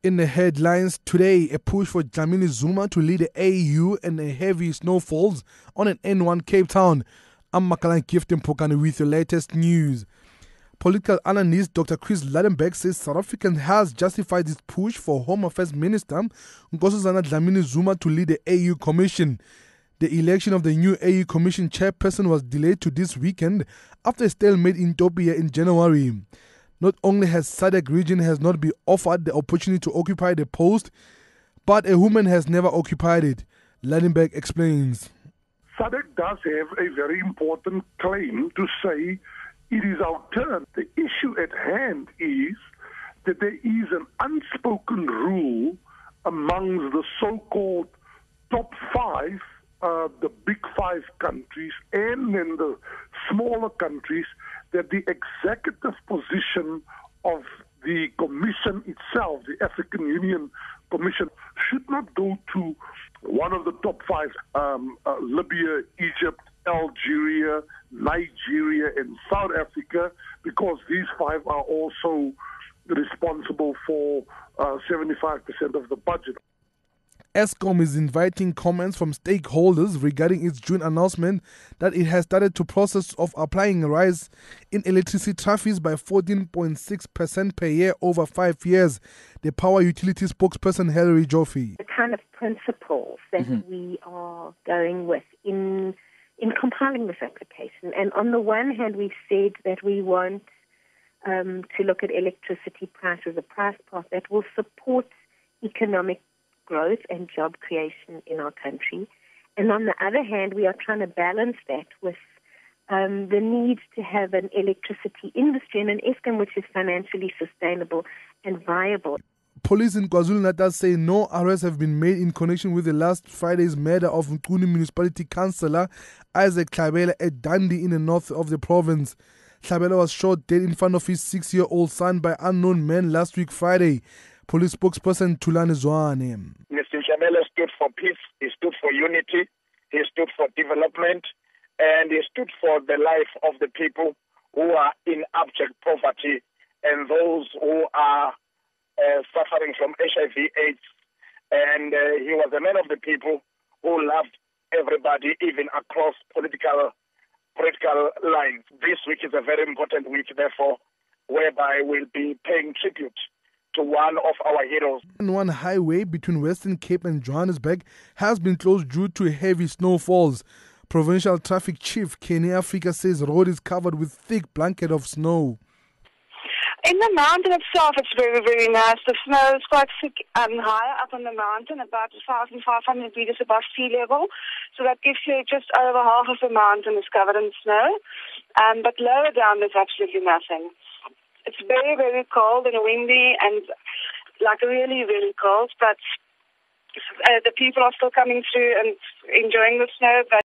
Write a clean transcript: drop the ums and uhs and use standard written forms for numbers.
In the headlines today, a push for Dlamini Zuma to lead the AU and the heavy snowfalls on an N1 Cape Town. I'm Makalan Gifting Pokani with the latest news. Political analyst Dr. Chris Ladenbeck says South Africa has justified its push for Home Affairs Minister Nkosazana Dlamini Zuma to lead the AU Commission. The election of the new AU Commission chairperson was delayed to this weekend after a stalemate in Ethiopia in January. Not only has SADC region has not been offered the opportunity to occupy the post, but a woman has never occupied it. Ladenbeck explains. SADC does have a very important claim to say it is our turn. The issue at hand is that there is an unspoken rule amongst the so-called top five, the big five countries, and then the smaller countries, that the executive position of the Commission itself, the African Union Commission, should not go to one of the top five, Libya, Egypt, Algeria, Nigeria, and South Africa, because these five are also responsible for 75% of the budget. Eskom is inviting comments from stakeholders regarding its June announcement that it has started the process of applying a rise in electricity tariffs by 14.6% per year over 5 years. The power utility spokesperson Hilary Joffe. The kind of principles that we are going with in compiling this application. And on the one hand, we've said that we want to look at electricity prices, a price path that will support economic growth and job creation in our country. And on the other hand, we are trying to balance that with the need to have an electricity industry and an Eskom which is financially sustainable and viable. Police in KwaZulu-Natal say no arrests have been made in connection with the last Friday's murder of Nkuni Municipality Councillor Isaac Tlhabela at Dundee in the north of the province. Tlhabela was shot dead in front of his 6-year-old son by unknown men last week Friday. Police spokesperson Thulani Zwane. Mr. Tlhabela stood for peace, he stood for unity, he stood for development, and he stood for the life of the people who are in abject poverty and those who are suffering from HIV/AIDS. And he was a man of the people who loved everybody, even across political lines. This week is a very important week, therefore, whereby we'll be paying tribute to one of our heroes. One highway between Western Cape and Johannesburg has been closed due to heavy snowfalls. Provincial Traffic Chief Kenny Africa says the road is covered with thick blanket of snow. In the mountain itself, it's very, very nice. The snow is quite thick and high up on the mountain, about 1,500 meters above sea level. So that gives you just over half of the mountain is covered in snow. But lower down, there's absolutely nothing. It's very, very cold and windy and really, really cold. But the people are still coming through and enjoying the snow. But